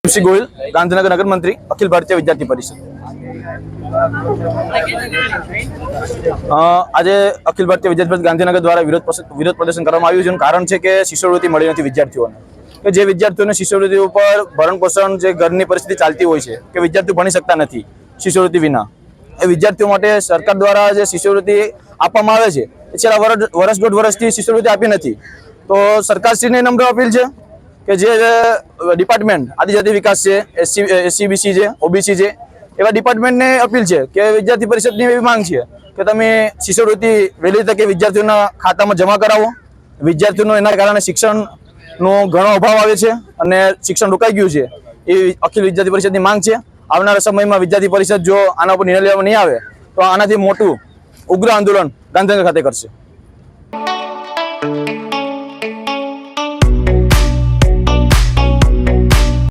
श्री गोयल, गांधीनगर नगर मंत्री, अखिल भारतीय विद्यार्थी परिषद। आज अखिल भारतीय विद्यार्थी परिषद गांधीनगर द्वारा विरोध प्रदर्शन કરવામાં આવ્યું છે। કારણ છે કે શિષ્યવૃત્તિ મળી નથી વિદ્યાર્થીઓને। કે જે વિદ્યાર્થીઓને શિષ્યવૃત્તિ ઉપર ભરણ પોષણ જે ઘરની પરિસ્થિતિ ચાલતી હોય છે કે વિદ્યાર્થીઓ ભણી શકતા નથી શિષ્યવૃત્તિ વિના, એ વિદ્યાર્થીઓ માટે સરકાર દ્વારા જે શિષ્યવૃત્તિ આપવામાં આવે છે એ છેલ્લા વર્ષ દોઢ વર્ષથી શિષ્યવૃત્તિ આપી નથી। તો સરકારશ્રીને નમ્ર અપીલ છે કે જે ડિપાર્ટમેન્ટ આદિજાતિ વિકાસ છે, એસસીબીસી છે, ઓબીસી છે, એવા ડિપાર્ટમેન્ટને અપીલ છે કે વિદ્યાર્થી પરિષદની એવી માંગ છે કે તમે શિષ્યવૃત્તિ વહેલી તકે વિદ્યાર્થીઓના ખાતામાં જમા કરાવો। વિદ્યાર્થીઓનો એના કારણે શિક્ષણનો ઘણો અભાવ આવે છે અને શિક્ષણ રોકાઈ ગયું છે, એ અખિલ વિદ્યાર્થી પરિષદની માંગ છે। આવનારા સમયમાં વિદ્યાર્થી પરિષદ જો આના ઉપર નિર્ણય લેવામાં નહીં આવે તો આનાથી મોટું ઉગ્ર આંદોલન ગાંધીનગર ખાતે કરશે।